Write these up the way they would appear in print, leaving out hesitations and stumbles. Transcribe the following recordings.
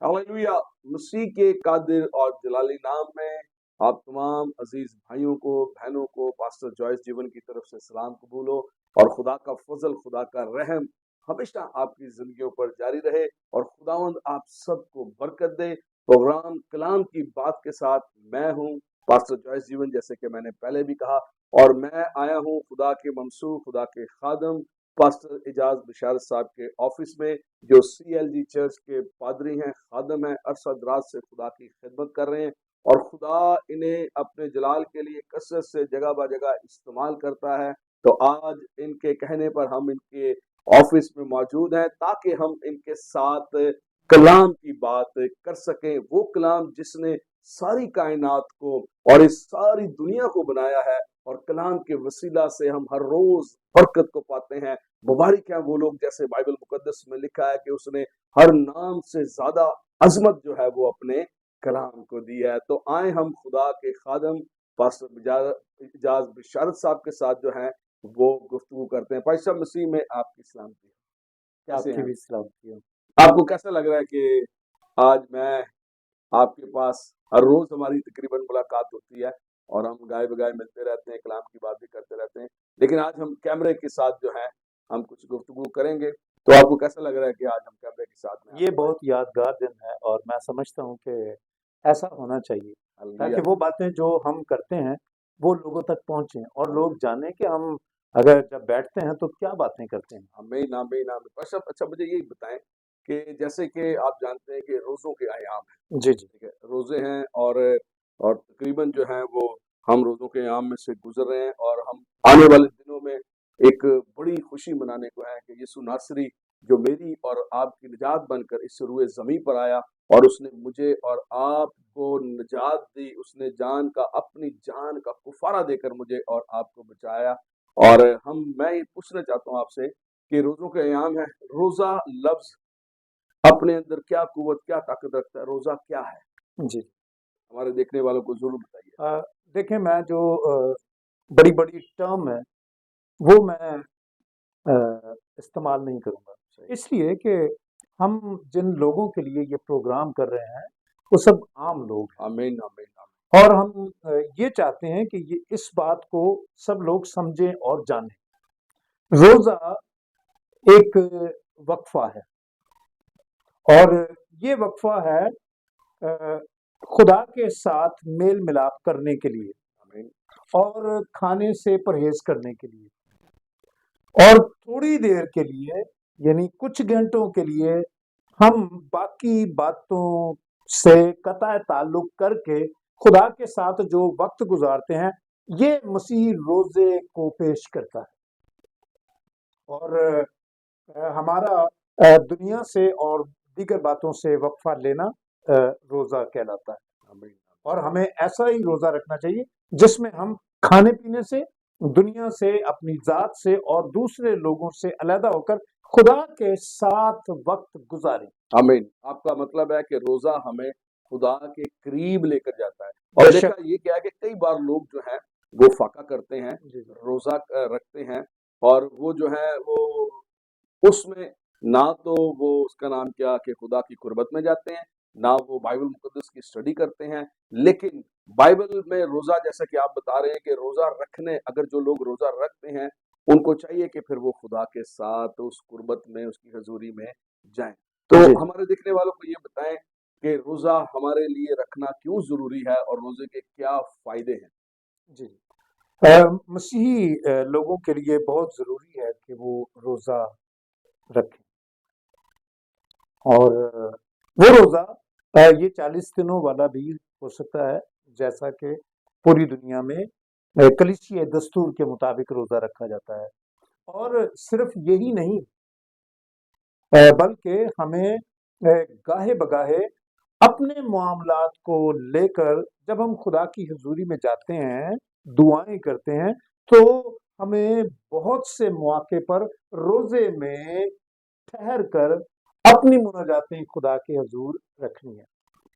Hallelujah. मसीह के कादिर और जलाली नाम में आप तमाम अजीज भाइयों को, बहनों को पास्टर जॉयस जीवन की तरफ से सलाम कबूल हो और खुदा का फजल, खुदा का रहम हमेशा आपकी जिंदगियों पर जारी रहे और खुदावंद आप सबको बरकत दे। प्रोग्राम कलाम की बात के साथ मैं हूँ पास्टर जॉयस जीवन, जैसे कि मैंने पहले भी कहा, और मैं आया हूँ खुदा के मंसूर, खुदा के खादम पास्टर एजाज बिशारत साहब के ऑफिस में, जो CLG चर्च के पादरी हैं, खादम हैं, अरसा दराज से खुदा की खिदमत कर रहे हैं और खुदा इन्हें अपने जलाल के लिए कसरत से जगह ब जगह इस्तेमाल करता है। तो आज इनके कहने पर हम इनके ऑफिस में मौजूद हैं ताकि हम इनके साथ कलाम की बात कर सकें। वो कलाम जिसने सारी कायनात को और इस सारी दुनिया को बनाया है, और कलाम के वसीला से हम हर रोज बरकत को पाते हैं। मुबारक है वो लोग, जैसे बाइबल मुकद्दस में लिखा है कि उसने हर नाम से ज्यादा अजमत जो है वो अपने कलाम को दी है। तो आए हम खुदा के खादम पास्टर इजाज बिशारत साहब के साथ जो है वो गुफ्तगू करते हैं। भाई साहब, मसीह में आपकी सलामती हो। कैसे आपकी हैं? भी सलामती हो। आपको कैसा लग रहा है कि आज मैं आपके पास, हर रोज हमारी तकरीबन मुलाकात होती है और हम गाए बगाए मिलते रहते हैं, कलाम की बात भी करते रहते हैं, लेकिन आज हम कैमरे के साथ जो है हम कुछ गुफ्तगू करेंगे। तो आपको कैसा लग रहा है कि आज हम कैमरे के साथ में ये आपके बहुत यादगार दिन है और मैं समझता हूँ कि ऐसा होना चाहिए पास? ताकि वो बातें जो हम करते हैं वो लोगों तक पहुंचे और लोग जाने कि हम अगर जब बैठते हैं तो क्या बातें करते हैं। हमें नाम अच्छा अच्छा, मुझे ये बताएं कि जैसे कि आप जानते हैं कि रोजों के आयाम है, जी जी। ठीक है, रोजे हैं और तकरीबन जो है वो हम रोजों के आयाम में से गुजर रहे हैं और हम आने वाले दिनों में एक बड़ी खुशी मनाने को है कि यीशु नासरी जो मेरी और आपकी निजात बनकर इस रुए जमीन पर आया और उसने मुझे और आपको निजात दी। उसने अपनी जान का कुफारा देकर मुझे और आपको बचाया। और मैं ये पूछना चाहता हूँ आपसे कि रोजों के अयाम है, रोजा लफ्ज अपने अंदर क्या कुव्वत, क्या ताकत रखता है? रोजा क्या है? जी। हमारे देखने वालों को जरूर बताइए। देखें, मैं जो बड़ी बड़ी टर्म है वो मैं इस्तेमाल नहीं करूँगा, सही। इसलिए कि हम जिन लोगों के लिए ये प्रोग्राम कर रहे हैं वो सब आम लोग हैं आमीन आमीन आमीन। और हम ये चाहते हैं कि ये इस बात को सब लोग समझें और जानें। रोजा एक वक्फा है और ये वक्फा है अ, खुदा के साथ मेल मिलाप करने के लिए आमीन और खाने से परहेज करने के लिए और थोड़ी देर के लिए, यानी कुछ घंटों के लिए, हम बाकी बातों से कतई ताल्लुक करके खुदा के साथ जो वक्त गुजारते हैं, ये मसीह रोजे को पेश करता है। और हमारा दुनिया से और दीगर बातों से वक्फा लेना रोजा कहलाता है। आमीन और हमें ऐसा ही रोजा रखना चाहिए जिसमें हम खाने पीने से, दुनिया से, अपनी जात से और दूसरे लोगों से अलहदा होकर खुदा के साथ वक्त गुजारें। आमीन। आपका मतलब है कि रोजा हमें खुदा के करीब लेकर जाता है। और देखा बेशक। ये क्या है कि कई बार लोग जो है वो फाका करते हैं, जी जी। रोजा रखते हैं, और वो जो है वो उसमें ना तो वो उसका नाम क्या कि खुदा की कुर्बत में जाते हैं, ना वो बाइबल मुकद्दस की स्टडी करते हैं। लेकिन बाइबल में रोजा, जैसा कि आप बता रहे हैं कि रोजा रखने, अगर जो लोग रोजा रखते हैं उनको चाहिए कि फिर वो खुदा के साथ उस कुर्बत में, उसकी हजूरी में जाएं। तो जी हमारे देखने वालों को ये बताएं कि रोजा हमारे लिए रखना क्यों जरूरी है और रोजे के क्या फायदे हैं? जी। मसीही लोगों के लिए बहुत ज़रूरी है कि वो रोज़ा रखें और वो रोज़ा ये 40 दिनों वाला भी हो सकता है, जैसा कि पूरी दुनिया में कलीसिया दस्तूर के मुताबिक रोज़ा रखा जाता है। और सिर्फ यही नहीं, बल्कि हमें गाहे बगाहे अपने मामलात को लेकर जब हम खुदा की हजूरी में जाते हैं, दुआएं करते हैं, तो हमें बहुत से मौके पर रोजे में ठहर कर अपनी मुनाजातें खुदा के हजूर रखनी है।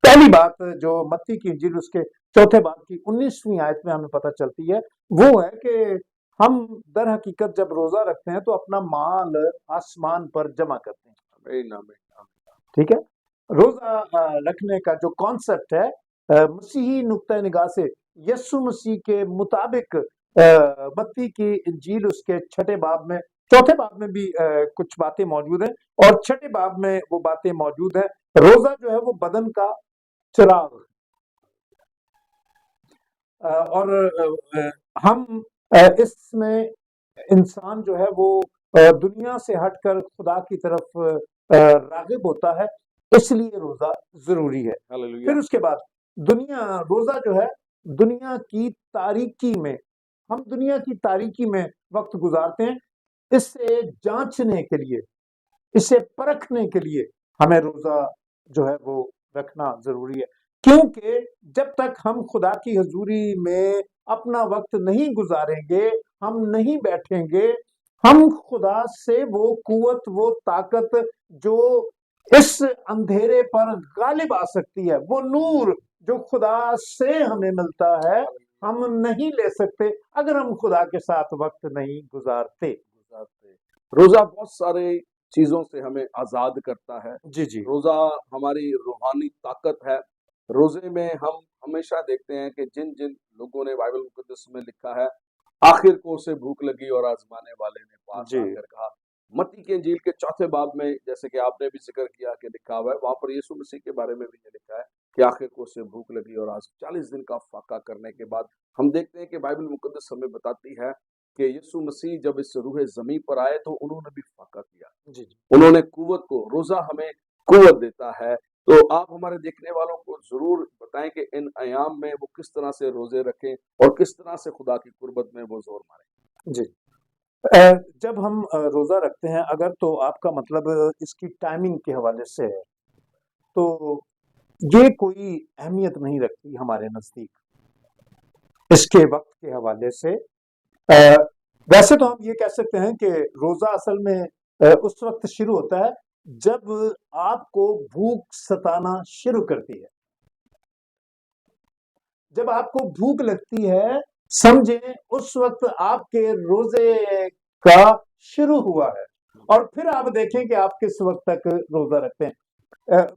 पहली बात जो मत्ती की इंजील उसके चौथे बाब की 19वीं आयत में हमें पता चलती है, वो है कि हम दर हकीकत जब रोजा रखते हैं तो अपना माल आसमान पर जमा करते हैं। आमीन आमीन आमीन। ठीक है। रोजा रखने का जो कॉन्सेप्ट है मसीही नुक्ता निगाह से यीशु मसीह के मुताबिक मत्ती की इंजील उसके छठे बाब में, चौथे बाब में भी कुछ बातें मौजूद हैं और छठे बाब में वो बातें मौजूद हैं। रोजा जो है वो बदन का चिराग, और हम इसमें इंसान जो है वो दुनिया से हटकर खुदा की तरफ रागिब होता है, इसलिए रोजा जरूरी है। हालेलुया। फिर उसके बाद रोजा जो है दुनिया की तारीकी में, हम दुनिया की तारीकी में वक्त गुजारते हैं, इससे जांचने के लिए, इसे परखने के लिए हमें रोजा जो है वो रखना जरूरी है, क्योंकि जब तक हम खुदा की हजूरी में अपना वक्त नहीं गुजारेंगे, हम नहीं बैठेंगे, हम खुदा से वो कुवत, वो ताकत जो इस अंधेरे पर गालिब आ सकती है, वो नूर जो खुदा से हमें मिलता है, हम नहीं ले सकते अगर हम खुदा के साथ वक्त नहीं गुजारते। रोजा बहुत सारे चीजों से हमें आजाद करता है। जी जी रोजा हमारी रूहानी ताकत है। रोजे में हम हमेशा देखते हैं कि जिन जिन लोगों ने बाइबल मुकद्दस में लिखा है, आखिर को उसे भूख लगी और आजमाने वाले ने पास जी आकर कहा। मत्ती के इंजील के चौथे बाब में, जैसे कि आपने भी जिक्र किया कि लिखा हुआ है, वहां पर यीशु मसीह के बारे में भी ये लिखा है कि आखिर को उसे भूख लगी और आज 40 दिन का फाका करने के बाद हम देखते हैं कि बाइबल मुकद्दस हमें बताती है कि यीशु मसीह जब इस रूहे जमीन पर आए तो उन्होंने भी फाका किया। जी जी उन्होंने कुव्वत को, रोजा हमें कुव्वत देता है। तो आप हमारे देखने वालों को जरूर बताएं कि इन अयाम में वो किस तरह से रोजे रखें और किस तरह से खुदा की कुर्बत में वो जोर मारें। जी जब हम रोजा रखते हैं, अगर तो आपका मतलब इसकी टाइमिंग के हवाले से है, तो ये कोई अहमियत नहीं रखती हमारे नजदीक इसके वक्त के हवाले से। वैसे तो हम ये कह सकते हैं कि रोजा असल में उस वक्त शुरू होता है जब आपको भूख सताना शुरू करती है। जब आपको भूख लगती है, समझें उस वक्त आपके रोजे का शुरू हुआ है, और फिर आप देखें कि आप किस वक्त तक रोजा रखते हैं।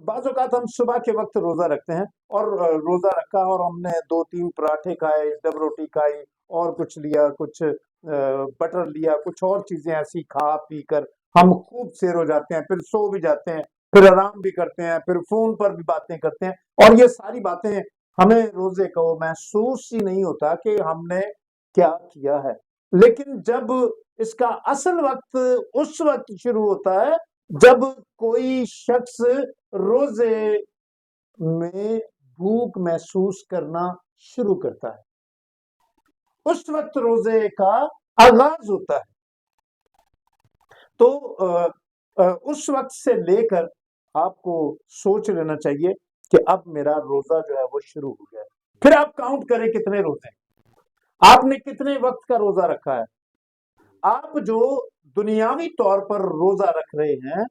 बाज़ औक़ात हम सुबह के वक्त रोजा रखते हैं और रोजा रखा और हमने 2-3 पराठे खाए, डब रोटी खाई और कुछ लिया, कुछ बटर लिया, कुछ और चीजें ऐसी खा पी कर हम खूब सेर हो जाते हैं, फिर सो भी जाते हैं, फिर आराम भी करते हैं, फिर फोन पर भी बातें करते हैं, और ये सारी बातें हमें रोजे को महसूस ही नहीं होता कि हमने क्या किया है। लेकिन जब इसका असल वक्त उस वक्त शुरू होता है जब कोई शख्स रोजे में भूख महसूस करना शुरू करता है, उस वक्त रोजे का आगाज होता है। तो उस वक्त से लेकर आपको सोच लेना चाहिए कि अब मेरा रोजा जो है वो शुरू हो गया है। फिर आप काउंट करें कितने रोजे, आपने कितने वक्त का रोजा रखा है। आप जो दुनियावी तौर पर रोजा रख रहे हैं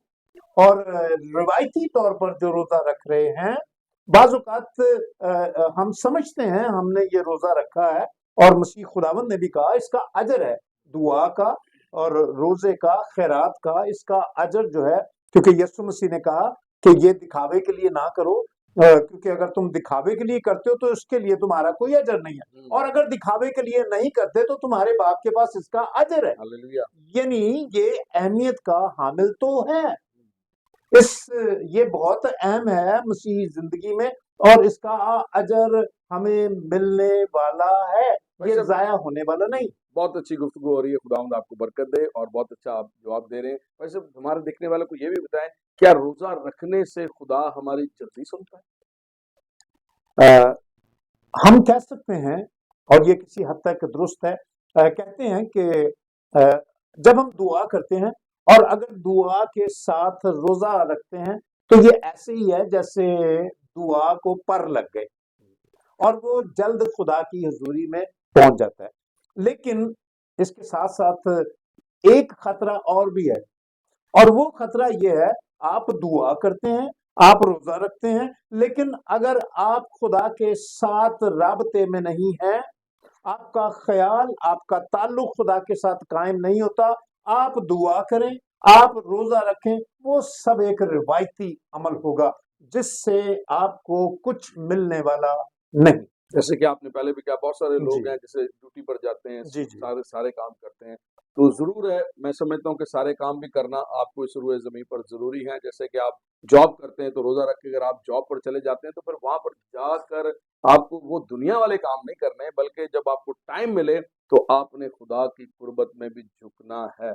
और रिवायती तौर पर जो रोजा रख रहे हैं, बाज़ औक़ात हम समझते हैं हमने ये रोजा रखा है, और मसीह खुदावंद ने भी कहा इसका अजर है, दुआ का और रोजे का, खैरात का, इसका अजर जो है, क्योंकि यीशु मसीह ने कहा कि ये दिखावे के लिए ना करो, क्योंकि अगर तुम दिखावे के लिए करते हो तो इसके लिए तुम्हारा कोई अजर नहीं है, और अगर दिखावे के लिए नहीं करते तो तुम्हारे बाप के पास इसका अजर है। हालेलुया। यानी ये अहमियत का हामिल तो है, ये बहुत अहम है मसीही जिंदगी में, और इसका अजर हमें मिलने वाला है, ये जाया होने वाला नहीं। बहुत अच्छी गुफ्तगू हो रही है, खुदावंद आपको बरकत दे, और बहुत अच्छा आप जवाब दे रहे हैं। वैसे हमारे देखने वालों को ये भी बताएं, क्या रोजा रखने से खुदा हमारी जल्दी सुनता है? हम कह सकते हैं, और ये किसी हद तक दुरुस्त है, कहते हैं कि जब हम दुआ करते हैं और अगर दुआ के साथ रोजा रखते हैं तो ये ऐसे ही है जैसे दुआ को पर लग गए और वो जल्द खुदा की हजूरी में पहुंच जाता है। लेकिन इसके साथ साथ एक खतरा और भी है, और वो खतरा ये है, आप दुआ करते हैं, आप रोजा रखते हैं, लेकिन अगर आप खुदा के साथ राबते में नहीं हैं, आपका ख्याल, आपका ताल्लुक खुदा के साथ कायम नहीं होता, आप दुआ करें, आप रोजा रखें, वो सब एक रिवायती अमल होगा جس سے آپ کو کچھ ملنے والا نہیں. جیسے کہ آپ نے پہلے بھی کہا بہت سارے جی لوگ ہیں جیسے ڈیوٹی پر جاتے ہیں، جی جی سارے کام کرتے ہیں، تو ضرور ہے، میں سمجھتا ہوں کہ سارے کام بھی کرنا آپ کو اس روئے زمین پر ضروری ہے. جیسے کہ آپ جاب کرتے ہیں تو روزہ رکھ کے اگر آپ جاب پر چلے جاتے ہیں تو پھر وہاں پر جا کر آپ کو وہ دنیا والے کام نہیں کرنے، بلکہ جب آپ کو ٹائم ملے تو آپ نے خدا کی قربت میں بھی جھکنا ہے.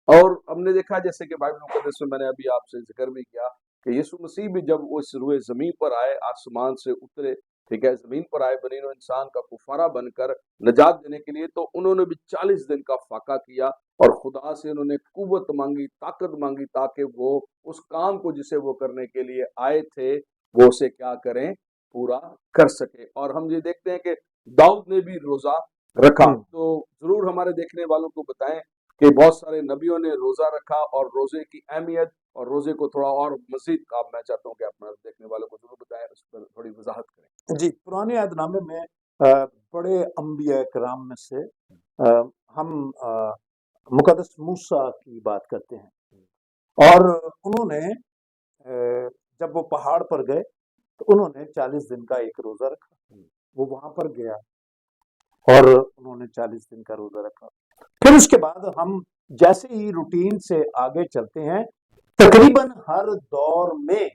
اور ہم نے دیکھا جیسے کہ بائبل مقدس میں میں نے ابھی آپ سے ذکر بھی کیا کہ یسوع مسیح بھی جب وہ اس روئے زمین پر آئے، آسمان سے اترے، ٹھیک ہے، زمین پر آئے بنی نوع انسان کا کفارہ بن کر نجات دینے کے لیے، تو انہوں نے بھی 40 دن کا فاقہ کیا اور خدا سے انہوں نے قوت مانگی، طاقت مانگی، تاکہ وہ اس کام کو جسے وہ کرنے کے لیے آئے تھے وہ اسے کیا کریں، پورا کر سکے. اور ہم یہ دیکھتے ہیں کہ داؤد نے بھی روزہ رکھا. ہوں. تو ضرور ہمارے دیکھنے والوں کو بتائیں کہ بہت سارے نبیوں نے روزہ رکھا، اور روزے کی اہمیت اور روزے کو تھوڑا اور مزید میں چاہتا ہوں کہ اپنے دیکھنے والوں کو ضرور بتائیں، اس پر تھوڑی وضاحت کریں. جی پرانے عہد نامے میں بڑے انبیاء کرام میں سے ہم مقدس موسیٰ کی بات کرتے ہیں، اور انہوں نے جب وہ پہاڑ پر گئے تو انہوں نے 40 دن کا ایک روزہ رکھا. وہ وہاں پر گیا اور انہوں نے 40 دن کا روزہ رکھا. پھر اس کے بعد ہم جیسے ہی روٹین سے آگے چلتے ہیں، تقریباً ہر دور میں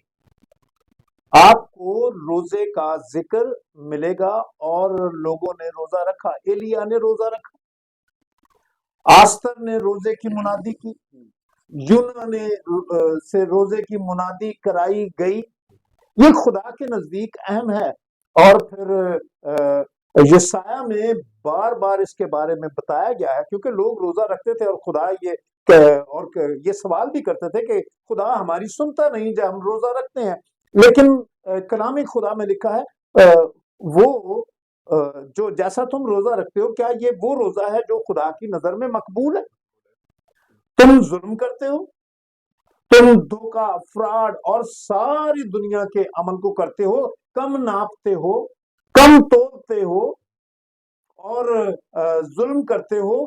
آپ کو روزے کا ذکر ملے گا، اور لوگوں نے روزہ رکھا. ایلیا نے روزہ رکھا، آستر نے روزے کی منادی کی، یونا نے سے روزے کی منادی کرائی گئی. یہ خدا کے نزدیک اہم ہے. اور پھر یسایہ میں بار بار اس کے بارے میں بتایا گیا ہے، کیونکہ لوگ روزہ رکھتے تھے اور خدا یہ سوال بھی کرتے تھے کہ خدا ہماری سنتا نہیں جب ہم روزہ رکھتے ہیں. لیکن کلام خدا میں لکھا ہے وہ جو جیسا تم روزہ رکھتے ہو، کیا یہ وہ روزہ ہے جو خدا کی نظر میں مقبول ہے؟ تم ظلم کرتے ہو، تم دھوکہ، فراڈ اور ساری دنیا کے عمل کو کرتے ہو، کم ناپتے ہو، کم تولتے ہو، اور ظلم کرتے ہو.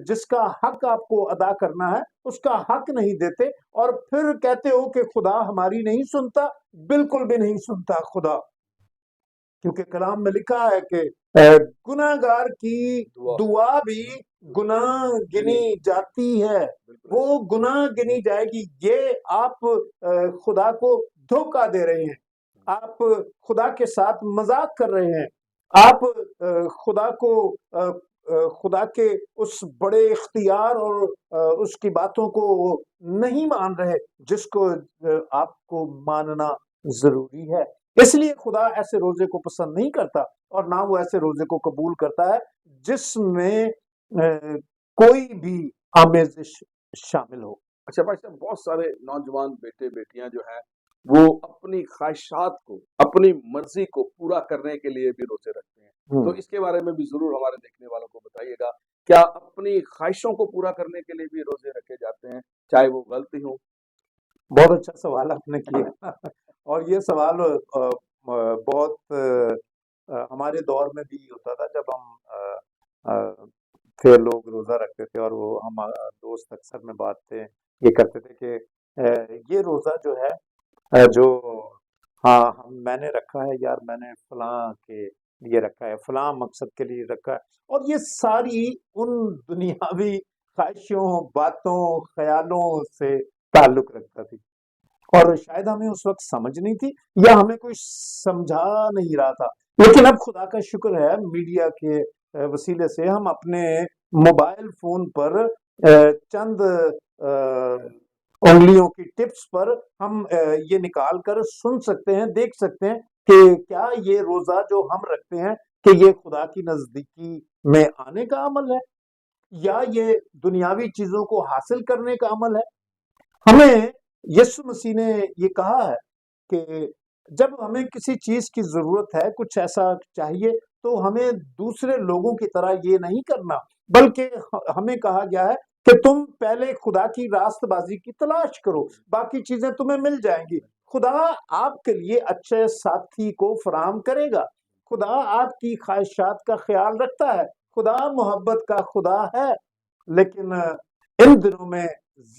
جس کا حق آپ کو ادا کرنا ہے اس کا حق نہیں دیتے، اور پھر کہتے ہو کہ خدا ہماری نہیں سنتا. بالکل بھی نہیں سنتا خدا، کیونکہ کلام میں لکھا ہے کہ گناہ گار کی دعا بھی گناہ گنی جاتی ہے، وہ گناہ گنی جائے گی. یہ آپ خدا کو دھوکہ دے رہے ہیں، آپ خدا کے ساتھ مذاق کر رہے ہیں، آپ خدا کے اس بڑے اختیار اور اس کی باتوں کو نہیں مان رہے جس کو آپ کو ماننا ضروری ہے. اس لیے خدا ایسے روزے کو پسند نہیں کرتا، اور نہ وہ ایسے روزے کو قبول کرتا ہے جس میں کوئی بھی آمیزش شامل ہو. اچھا بھائی صاحب، بہت سارے نوجوان بیٹے بیٹیاں جو ہیں وہ اپنی خواہشات کو، اپنی مرضی کو پورا کرنے کے لیے بھی روزے رکھتے ہیں، تو اس کے بارے میں بھی ضرور ہمارے دیکھنے والوں کو بتائیے گا. کیا اپنی خواہشوں کو پورا کرنے کے لیے بھی روزے رکھے جاتے ہیں، چاہے وہ غلطی ہو؟ بہت اچھا سوال آپ نے کیا، اور یہ سوال بہت ہمارے دور میں بھی ہوتا تھا جب ہم تھے، لوگ روزہ رکھتے تھے، اور وہ ہم دوست اکثر میں بات تھے یہ کرتے تھے کہ یہ روزہ جو ہے جو ہاں میں نے رکھا ہے یار، میں نے فلاں کے لیے رکھا ہے، فلاں مقصد کے لیے رکھا ہے. اور یہ ساری ان دنیاوی خواہشوں، باتوں، خیالوں سے تعلق رکھتا تھی، اور شاید ہمیں اس وقت سمجھ نہیں تھی، یا ہمیں کوئی سمجھا نہیں رہا تھا. لیکن اب خدا کا شکر ہے، میڈیا کے وسیلے سے ہم اپنے موبائل فون پر چند انگلیوں کی ٹپس پر ہم یہ نکال کر سن سکتے ہیں، دیکھ سکتے ہیں کہ کیا یہ روزہ جو ہم رکھتے ہیں کہ یہ خدا کی نزدیکی میں آنے کا عمل ہے، یا یہ دنیاوی چیزوں کو حاصل کرنے کا عمل ہے. ہمیں یسوع مسیح نے یہ کہا ہے کہ جب ہمیں کسی چیز کی ضرورت ہے، کچھ ایسا چاہیے، تو ہمیں دوسرے لوگوں کی طرح یہ نہیں کرنا، بلکہ ہمیں کہا گیا ہے کہ تم پہلے خدا کی راست بازی کی تلاش کرو، باقی چیزیں تمہیں مل جائیں گی. خدا آپ کے لیے اچھے ساتھی کو فراہم کرے گا، خدا آپ کی خواہشات کا خیال رکھتا ہے، خدا محبت کا خدا ہے. لیکن ان دنوں میں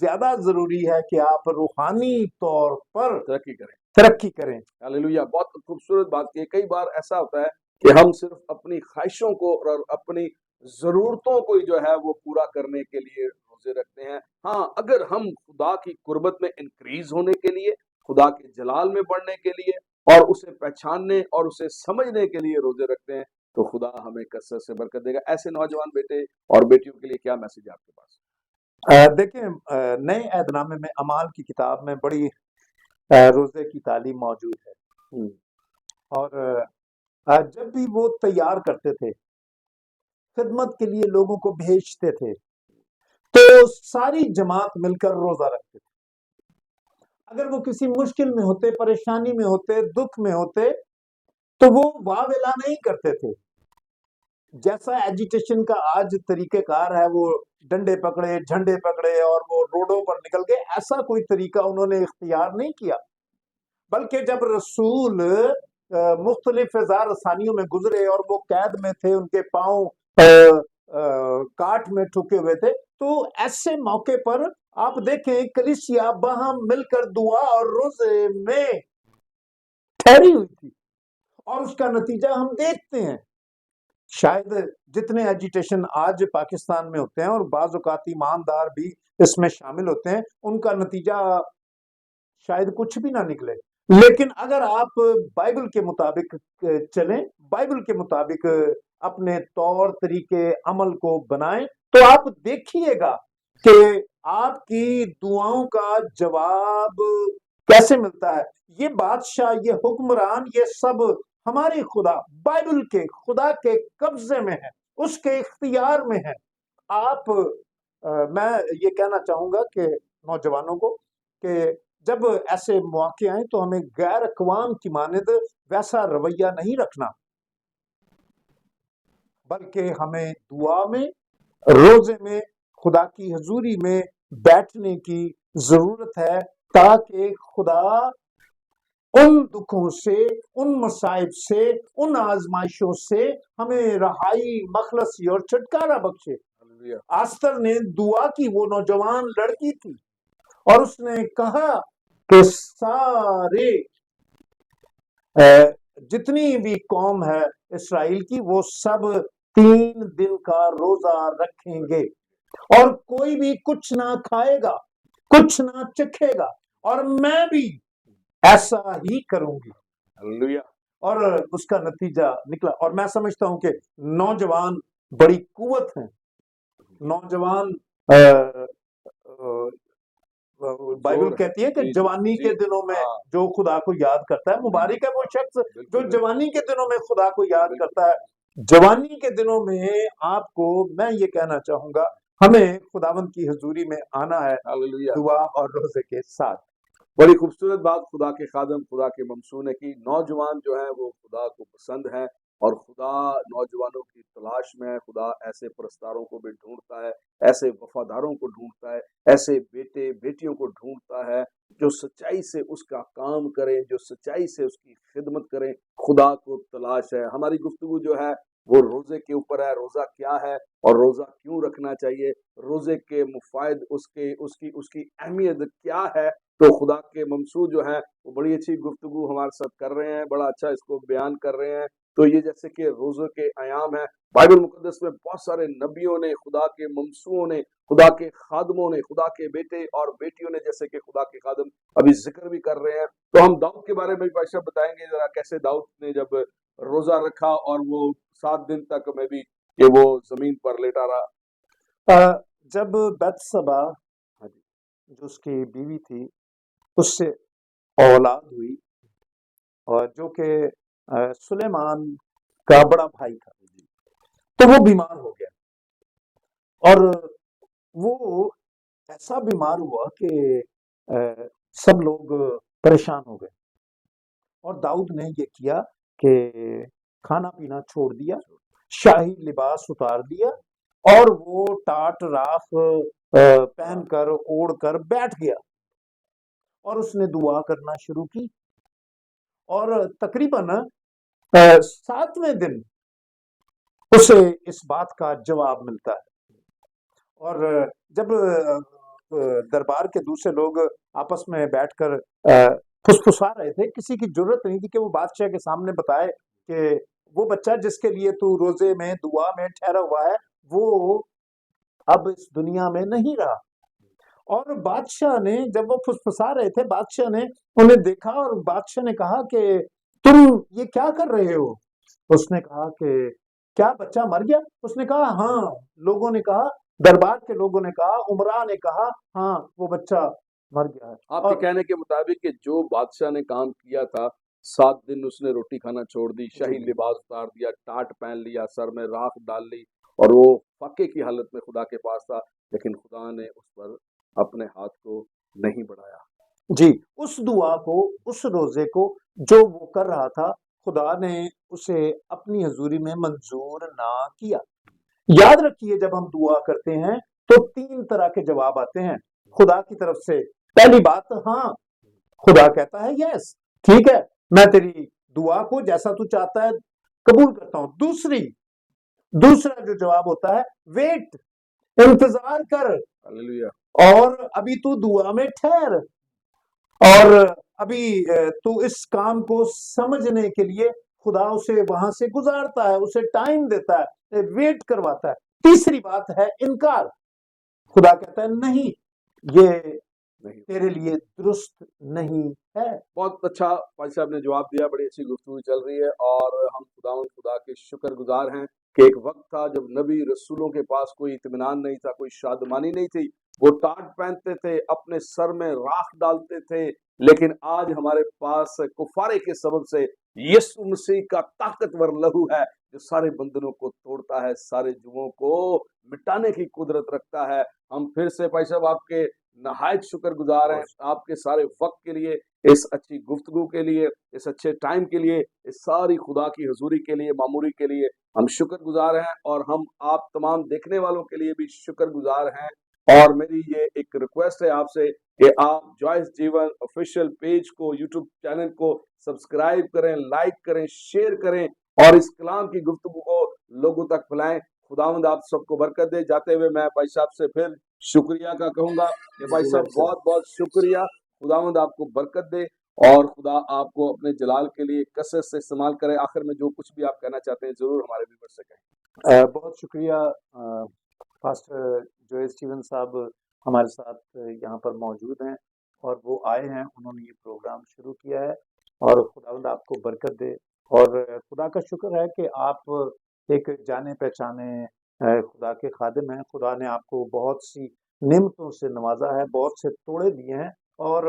زیادہ ضروری ہے کہ آپ روحانی طور پر ترقی کریں. ترقی کریں. ہاللویا. بہت خوبصورت بات کی. کئی بار ایسا ہوتا ہے کہ ہم صرف اپنی خواہشوں کو اور اپنی ضرورتوں کو جو ہے وہ پورا کرنے کے لیے روزے رکھتے ہیں. ہاں، اگر ہم خدا کی قربت میں انکریز ہونے کے لیے، خدا کے جلال میں بڑھنے کے لیے اور اسے پہچاننے اور اسے سمجھنے کے لیے روزے رکھتے ہیں تو خدا ہمیں کثرت سے برکت دے گا. ایسے نوجوان بیٹے اور بیٹیوں کے لیے کیا میسج ہے آپ کے پاس؟ دیکھیں، نئے عہد نامے میں اعمال کی کتاب میں بڑی روزے کی تعلیم موجود ہے. اور جب بھی وہ تیار کرتے تھے، خدمت کے لیے لوگوں کو بھیجتے تھے، تو ساری جماعت مل کر روزہ رکھتے تھے. اگر وہ کسی مشکل میں ہوتے، پریشانی میں ہوتے، دکھ میں ہوتے، تو وہ واویلا نہیں کرتے تھے. جیسا ایجیٹیشن کا آج طریقہ کار ہے، وہ ڈنڈے پکڑے، جھنڈے پکڑے اور وہ روڈوں پر نکل گئے، ایسا کوئی طریقہ انہوں نے اختیار نہیں کیا. بلکہ جب رسول مختلف اظہار رسانیوں میں گزرے اور وہ قید میں تھے، ان کے پاؤں کاٹ میں ٹھکے ہوئے تھے، تو ایسے موقع پر آپ دیکھیں کلیسیا باہم مل کر دعا اور روزے میں ٹھہری ہوئی تھی، اور اس کا نتیجہ ہم دیکھتے ہیں. شاید جتنے ایجیٹیشن آج پاکستان میں ہوتے ہیں، اور بعض اوقات ایماندار بھی اس میں شامل ہوتے ہیں، ان کا نتیجہ شاید کچھ بھی نہ نکلے. لیکن اگر آپ بائبل کے مطابق چلیں، بائبل کے مطابق اپنے طور طریقے عمل کو بنائیں، تو آپ دیکھیے گا کہ آپ کی دعاؤں کا جواب کیسے ملتا ہے. یہ بادشاہ، یہ حکمران، یہ سب ہمارے خدا، بائبل کے خدا کے قبضے میں ہے، اس کے اختیار میں ہے. میں یہ کہنا چاہوں گا کہ نوجوانوں کو کہ جب ایسے مواقع آئیں تو ہمیں غیر اقوام کی مانند ویسا رویہ نہیں رکھنا، بلکہ ہمیں دعا میں، روزے میں، خدا کی حضوری میں بیٹھنے کی ضرورت ہے، تاکہ خدا ان دکھوں سے، ان مصائب سے، ان آزمائشوں سے ہمیں رہائی، مخلصی اور چھٹکارا بخشے. آستر نے دعا کی، وہ نوجوان لڑکی تھی، اور اس نے کہا کہ سارے جتنی بھی قوم ہے اسرائیل کی، وہ سب 3 دن کا روزہ رکھیں گے، اور کوئی بھی کچھ نہ کھائے گا، کچھ نہ چکھے گا، اور میں بھی ایسا ہی کروں گی. اور اس کا نتیجہ نکلا. اور میں سمجھتا ہوں کہ نوجوان بڑی قوت ہیں. نوجوان بائبل کہتی ہے کہ جوانی کے دنوں میں جو خدا کو یاد کرتا ہے، مبارک ہے وہ شخص جو جوانی کے دنوں میں خدا کو یاد کرتا ہے. جوانی کے دنوں میں آپ کو میں یہ کہنا چاہوں گا، ہمیں خداوند کی حضوری میں آنا ہے دعا اور روزے کے ساتھ. بڑی خوبصورت بات خدا کے خادم، خدا کے ممسو نے کی. نوجوان جو ہیں وہ خدا کو پسند ہیں، اور خدا نوجوانوں کی تلاش میں ہے. خدا ایسے پرستاروں کو بھی ڈھونڈتا ہے، ایسے وفاداروں کو ڈھونڈتا ہے، ایسے بیٹے بیٹیوں کو ڈھونڈتا ہے جو سچائی سے اس کا کام کریں، جو سچائی سے اس کی خدمت کریں. خدا کو تلاش ہے. ہماری گفتگو جو ہے وہ روزے کے اوپر ہے. روزہ کیا ہے اور روزہ کیوں رکھنا چاہیے، روزے کے مفائد، اس کی اہمیت کیا ہے. تو خدا کے ممسو جو ہیں وہ بڑی اچھی گفتگو ہمارے ساتھ کر رہے ہیں، بڑا اچھا اس کو بیان کر رہے ہیں. تو یہ جیسے کہ روزے کے ایام ہیں، بائبل مقدس میں بہت سارے نبیوں نے، خدا کے ممسوؤں نے، خدا کے خادموں نے، خدا کے بیٹے اور بیٹیوں نے، جیسے کہ خدا کے خادم ابھی ذکر بھی کر رہے ہیں. تو ہم داؤد کے بارے میں بھی بادشاہ بتائیں گے ذرا، کیسے داؤد نے جب روزہ رکھا اور وہ 7 دن تک میں بھی کہ وہ زمین پر لیٹا رہا. جب بتسبا جو اس کی بیوی تھی، اس سے اولاد ہوئی، اور جو کہ سلیمان کا بڑا بھائی تھا، تو وہ بیمار ہو گیا، اور وہ ایسا بیمار ہوا کہ سب لوگ پریشان ہو گئے. اور داؤد نے یہ کیا کہ کھانا پینا چھوڑ دیا، شاہی لباس اتار دیا، اور وہ ٹاٹ راکھ پہن کر، اوڑھ کر بیٹھ گیا، اور اس نے دعا کرنا شروع کی. اور تقریباً 7ویں دن اسے اس بات کا جواب ملتا ہے. اور جب दरबार के दूसरे लोग आपस में बैठकर फुसफुसा रहे थे। किसी की जरूरत नहीं थी कि वो बादशाह के सामने बताए कि वो बच्चा जिसके लिए तू रोजे में दुआ में ठहरा हुआ है वो अब इस दुनिया में नहीं रहा। और बादशाह ने, जब वो फुसफुसा रहे थे, बादशाह ने उन्हें देखा और बादशाह ने कहा कि तुम ये क्या कर रहे हो? उसने कहा कि क्या बच्चा मर गया? उसने कहा हाँ। लोगों ने कहा, दरबार के लोगों ने कहा, उमरा ने कहा हाँ वो बच्चा मर गया है। आपके और कहने के मुताबिक कि जो बादशाह ने काम किया था, 7 दिन उसने रोटी खाना छोड़ दी, शाही जी लिबास उतार दिया, टाट पहन लिया, सर में राख डाल ली और वो फाके की हालत में खुदा के पास था, लेकिन खुदा ने उस पर अपने हाथ को नहीं बढ़ाया। जी, उस दुआ को, उस रोजे को जो वो कर रहा था, खुदा ने उसे अपनी हजूरी में मंजूर ना किया। याद रखिए, जब हम दुआ करते हैं तो 3 तरह के जवाब आते हैं खुदा की तरफ से। पहली बात, हाँ, खुदा कहता है यस, ठीक है, मैं तेरी दुआ को जैसा तू चाहता है कबूल करता हूं। दूसरा जो जवाब होता है, वेट, इंतजार कर, हालेलुया। और अभी तू दुआ में ठहर, और अभी तू इस काम को समझने के लिए खुदा उसे वहां से गुजारता है, उसे टाइम देता है, वेट करवाता है। तीसरी बात है इनकार। खुदा कहता है नहीं, ये नहीं, तेरे लिए दुरुस्त नहीं है। बहुत अच्छा भाई साहब ने जवाब दिया, बड़ी अच्छी गुफ्तगू चल रही है और हम खुदा के शुक्रगुजार हैं कि एक वक्त था जब नबी रसूलों के पास कोई इत्मीनान नहीं था, कोई शादमानी नहीं थी, वो टाट पहनते थे, अपने सर में राख डालते थे, लेकिन आज हमारे पास कुफारे के सबब से यीशु मसीह का ताकतवर लहू है जो सारे बंधनों को तोड़ता है, सारे जुओं को मिटाने की कुदरत रखता है। हम फिर से भाई साहब आपके नहायत शुक्रगुजार हैं आपके सारे वक्त के लिए, इस अच्छी गुफ्तगू के लिए, इस अच्छे टाइम के लिए, इस सारी खुदा की हजूरी के लिए, मामूरी के लिए हम शुक्रगुजार हैं और हम आप तमाम देखने वालों के लिए भी शुक्रगुजार हैं। और मेरी ये एक रिक्वेस्ट है आपसे कि आप जॉयस जीवन ऑफिशियल पेज को, यूट्यूब चैनल को सब्सक्राइब करें, लाइक करें, शेयर करें और इस कलाम की गुफ्तगू को लोगों तक फैलाएं। खुदावंद आप सबको बरकत दे। जाते हुए मैं भाई साहब से फिर शुक्रिया का कहूंगा कि भाई साहब बहुत बहुत शुक्रिया, खुदावंद आपको बरकत दे और खुदा आपको अपने जलाल के लिए कसरत से इस्तेमाल करे। आखिर में जो कुछ भी आप कहना चाहते हैं जरूर हमारे व्यूअर से कहें। बहुत शुक्रिया। पास्टर जोएस स्टीवन साहब हमारे साथ यहाँ पर मौजूद हैं और वो आए हैं, उन्होंने ये प्रोग्राम शुरू किया है और खुदावंद आपको बरकत दे। और खुदा का शुक्र है कि आप एक जाने पहचाने खुदा के खादिम हैं। खुदा ने आपको बहुत सी नेमतों से नवाजा है, बहुत से तोड़े दिए हैं और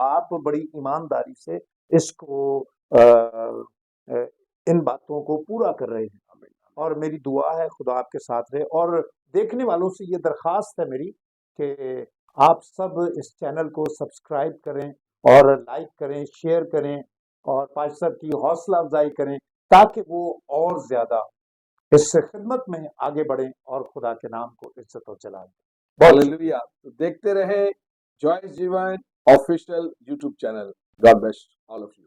आप बड़ी ईमानदारी से इसको इन बातों को पूरा कर रहे हैं। और मेरी दुआ है खुदा आपके साथ रहे। और देखने वालों से ये दरख्वास्त है मेरी कि आप सब इस चैनल को सब्सक्राइब करें और लाइक करें, शेयर करें और पास्टर साहब की हौसला अफजाई करें ताकि वो और ज्यादा इस खिदमत में आगे बढ़ें और खुदा के नाम को इज्जत और जलाल दें। हालेलुया। तो देखते रहे जॉयस जीवन official YouTube channel. God bless all of you.